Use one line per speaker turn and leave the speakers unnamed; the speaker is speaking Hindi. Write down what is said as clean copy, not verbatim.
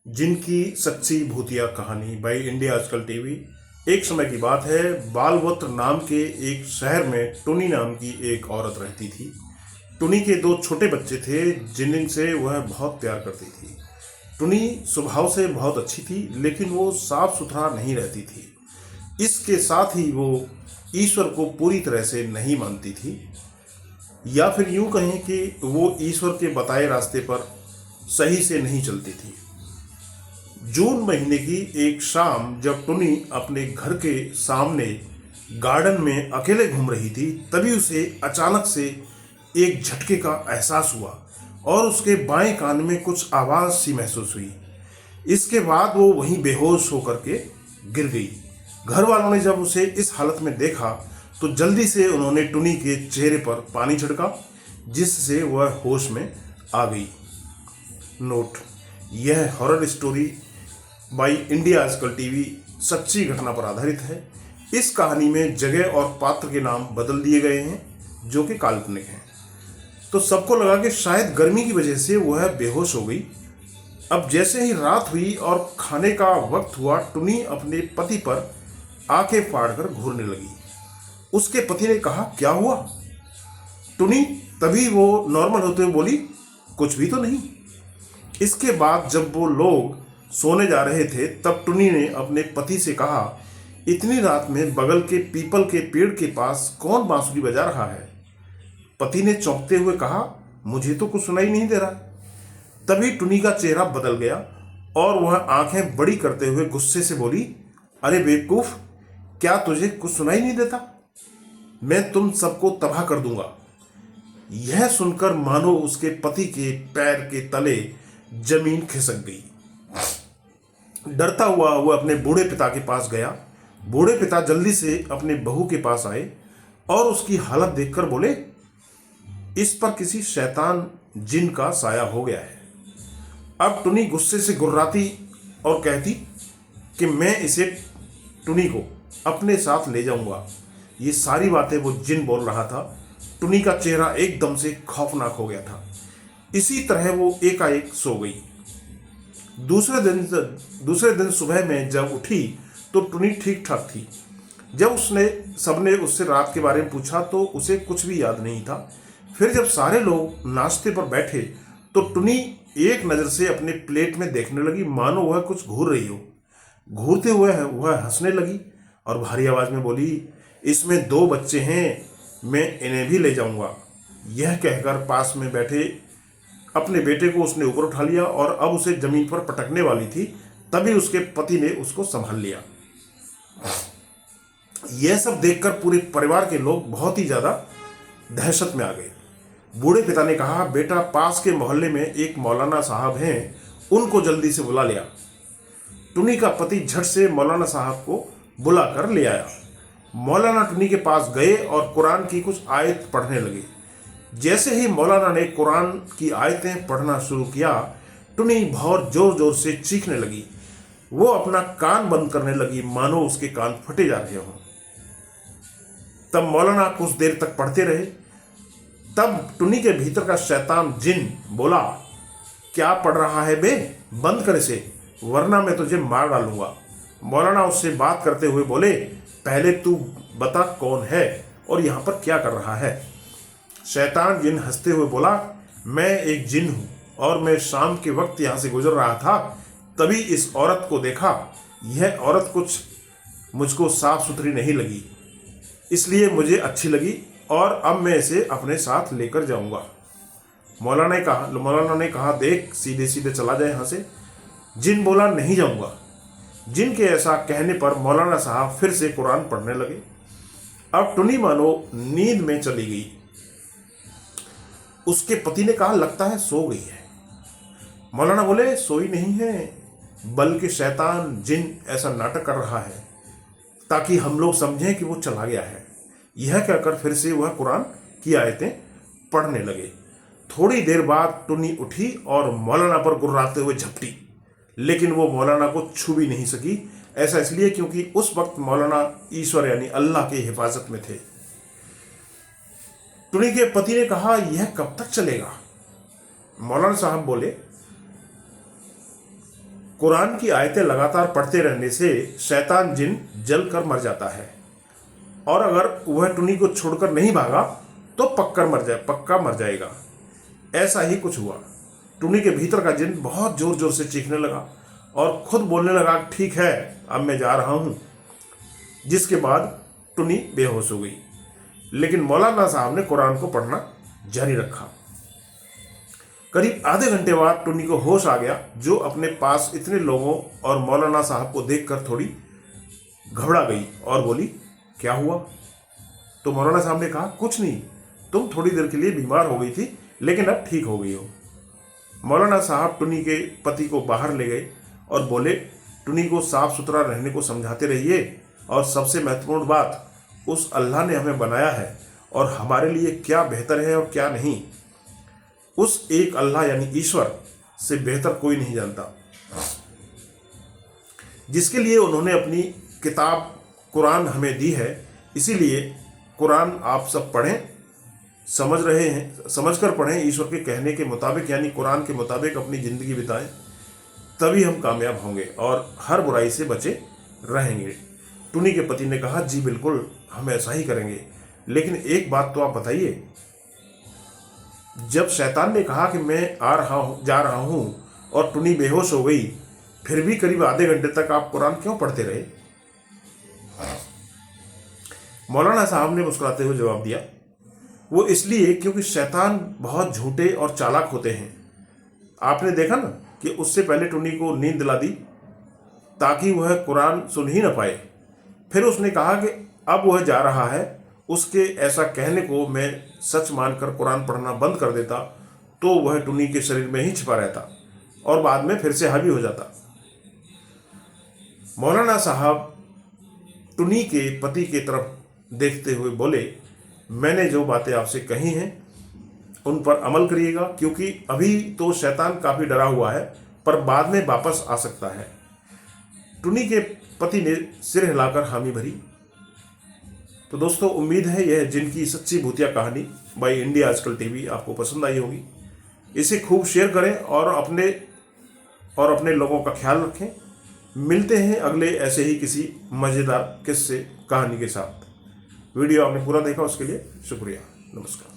जिनकी सच्ची भूतिया कहानी बाई इंडिया आजकल टीवी। एक समय की बात है, बालवत्र नाम के एक शहर में टुनी नाम की एक औरत रहती थी। टुनी के दो छोटे बच्चे थे जिनसे वह बहुत प्यार करती थी। टुनी स्वभाव से बहुत अच्छी थी, लेकिन वो साफ सुथरा नहीं रहती थी। इसके साथ ही वो ईश्वर को पूरी तरह से नहीं मानती थी, या फिर यूं कहें कि वो ईश्वर के बताए रास्ते पर सही से नहीं चलती थी। जून महीने की एक शाम जब टुनी अपने घर के सामने गार्डन में अकेले घूम रही थी, तभी उसे अचानक से एक झटके का एहसास हुआ और उसके बाएं कान में कुछ आवाज़ सी महसूस हुई। इसके बाद वो वहीं बेहोश होकर के गिर गई। घर वालों ने जब उसे इस हालत में देखा तो जल्दी से उन्होंने टुनी के चेहरे पर पानी छिड़का, जिससे वह होश में आ गई। नोट: यह हॉरर स्टोरी बाई इंडिया आजकल टीवी सच्ची घटना पर आधारित है। इस कहानी में जगह और पात्र के नाम बदल दिए गए हैं जो कि काल्पनिक हैं। तो सबको लगा कि शायद गर्मी की वजह से वह बेहोश हो गई। अब जैसे ही रात हुई और खाने का वक्त हुआ, टुनी अपने पति पर आंखें फाड़कर घूरने लगी। उसके पति ने कहा, क्या हुआ? टुनी तभी वो नॉर्मल होते हुए बोली, कुछ भी तो नहीं। इसके बाद जब वो लोग सोने जा रहे थे, तब टुनी ने अपने पति से कहा, इतनी रात में बगल के पीपल के पेड़ के पास कौन बांसुरी बजा रहा है? पति ने चौंकते हुए कहा, मुझे तो कुछ सुनाई नहीं दे रहा। तभी टुनी का चेहरा बदल गया और वह आंखें बड़ी करते हुए गुस्से से बोली, अरे बेवकूफ, क्या तुझे कुछ सुनाई नहीं देता? मैं तुम सबको तबाह कर दूंगा। यह सुनकर मानो उसके पति के पैर के तले जमीन खिसक गई। डरता हुआ वह अपने बूढ़े पिता के पास गया। बूढ़े पिता जल्दी से अपने बहू के पास आए और उसकी हालत देखकर बोले, इस पर किसी शैतान जिन का साया हो गया है। अब टुनी गुस्से से गुर्राती और कहती कि मैं इसे टुनी को अपने साथ ले जाऊंगा। ये सारी बातें वो जिन बोल रहा था। टुनी का चेहरा एकदम से खौफनाक हो गया था। इसी तरह वो एकाएक सो गई। दूसरे दिन सुबह में जब उठी तो टुनी ठीक ठाक थी। जब सबने उससे रात के बारे में पूछा तो उसे कुछ भी याद नहीं था। फिर जब सारे लोग नाश्ते पर बैठे तो टुनी एक नज़र से अपने प्लेट में देखने लगी, मानो वह कुछ घूर रही हो। घूरते हुए वह हंसने लगी और भारी आवाज में बोली, इसमें 2 बच्चे हैं, मैं इन्हें भी ले जाऊंगा। यह कहकर पास में बैठे अपने बेटे को उसने ऊपर उठा लिया और अब उसे जमीन पर पटकने वाली थी, तभी उसके पति ने उसको संभाल लिया। यह सब देखकर पूरे परिवार के लोग बहुत ही ज्यादा दहशत में आ गए। बूढ़े पिता ने कहा, बेटा, पास के मोहल्ले में एक मौलाना साहब हैं, उनको जल्दी से बुला लिया। टुनी का पति झट से मौलाना साहब को बुलाकर ले आया। मौलाना टुनी के पास गए और कुरान की कुछ आयत पढ़ने लगे। जैसे ही मौलाना ने कुरान की आयतें पढ़ना शुरू किया, टुनी बहुत जोर जोर से चीखने लगी। वो अपना कान बंद करने लगी, मानो उसके कान फटे जा रहे हों। तब मौलाना कुछ देर तक पढ़ते रहे। तब टुनी के भीतर का शैतान जिन बोला, क्या पढ़ रहा है बे? बंद कर इसे, वरना मैं तुझे मार डालूंगा। मौलाना उससे बात करते हुए बोले, पहले तू बता कौन है और यहाँ पर क्या कर रहा है? शैतान जिन हंसते हुए बोला, मैं एक जिन हूँ और मैं शाम के वक्त यहाँ से गुजर रहा था, तभी इस औरत को देखा। यह औरत कुछ मुझको साफ सुथरी नहीं लगी, इसलिए मुझे अच्छी लगी और अब मैं इसे अपने साथ लेकर जाऊंगा। मौलाना ने कहा, देख, सीधे सीधे चला जाए यहाँ से। जिन बोला, नहीं जाऊंगा। जिन के ऐसा कहने पर मौलाना साहब फिर से कुरान पढ़ने लगे। अब टुनी मानो नींद में चली गई। उसके पति ने कहा, लगता है सो गई है। मौलाना बोले, सोई नहीं है, बल्कि शैतान जिन ऐसा नाटक कर रहा है ताकि हम लोग समझें कि वो चला गया है। यह कहकर फिर से वह कुरान की आयतें पढ़ने लगे। थोड़ी देर बाद टुनी उठी और मौलाना पर गुर्राते हुए झपटी, लेकिन वो मौलाना को छू भी नहीं सकी। ऐसा इसलिए क्योंकि उस वक्त मौलाना ईश्वर यानी अल्लाह की हिफाजत में थे। टुनी के पति ने कहा, यह कब तक चलेगा? मौलाना साहब बोले, कुरान की आयतें लगातार पढ़ते रहने से शैतान जिन जल कर मर जाता है, और अगर वह टुनी को छोड़कर नहीं भागा तो पक्का मर जाएगा। ऐसा ही कुछ हुआ। टुनी के भीतर का जिन बहुत जोर जोर से चीखने लगा और खुद बोलने लगा, ठीक है अब मैं जा रहा हूँ। जिसके बाद टुनी बेहोश हो गई। लेकिन मौलाना साहब ने कुरान को पढ़ना जारी रखा। करीब आधे घंटे बाद टुनी को होश आ गया, जो अपने पास इतने लोगों और मौलाना साहब को देखकर थोड़ी घबरा गई और बोली, क्या हुआ? तो मौलाना साहब ने कहा, कुछ नहीं, तुम थोड़ी देर के लिए बीमार हो गई थी लेकिन अब ठीक हो गई हो। मौलाना साहब टुनी के पति को बाहर ले गए और बोले, टुनी को साफ सुथरा रहने को समझाते रहिए, और सबसे महत्वपूर्ण बात, उस अल्लाह ने हमें बनाया है और हमारे लिए क्या बेहतर है और क्या नहीं, उस एक अल्लाह यानी ईश्वर से बेहतर कोई नहीं जानता, जिसके लिए उन्होंने अपनी किताब कुरान हमें दी है। इसीलिए कुरान आप सब पढ़ें, समझकर पढ़ें, ईश्वर के कहने के मुताबिक यानी कुरान के मुताबिक अपनी ज़िंदगी बिताएं, तभी हम कामयाब होंगे और हर बुराई से बचे रहेंगे। टुनी के पति ने कहा, जी बिल्कुल, हम ऐसा ही करेंगे, लेकिन एक बात तो आप बताइए, जब शैतान ने कहा कि मैं जा रहा हूँ और टुनी बेहोश हो गई, फिर भी करीब आधे घंटे तक आप कुरान क्यों पढ़ते रहे? मौलाना साहब ने मुस्कुराते हुए जवाब दिया, वो इसलिए क्योंकि शैतान बहुत झूठे और चालाक होते हैं। आपने देखा ना कि उससे पहले टुनी को नींद दिला दी ताकि वह कुरान सुन ही न पाए। फिर उसने कहा कि अब वह जा रहा है, उसके ऐसा कहने को मैं सच मानकर कुरान पढ़ना बंद कर देता तो वह टुनी के शरीर में ही छिपा रहता और बाद में फिर से हावी हो जाता। मौलाना साहब टुनी के पति की तरफ देखते हुए बोले, मैंने जो बातें आपसे कही हैं उन पर अमल करिएगा, क्योंकि अभी तो शैतान काफ़ी डरा हुआ है पर बाद में वापस आ सकता है। टुनी के पति ने सिर हिलाकर हामी भरी। तो दोस्तों, उम्मीद है यह जिन की सच्ची भूतिया कहानी बाय इंडिया आजकल टीवी आपको पसंद आई होगी। इसे खूब शेयर करें और अपने लोगों का ख्याल रखें। मिलते हैं अगले ऐसे ही किसी मज़ेदार किस्से कहानी के साथ। वीडियो आपने पूरा देखा उसके लिए शुक्रिया। नमस्कार।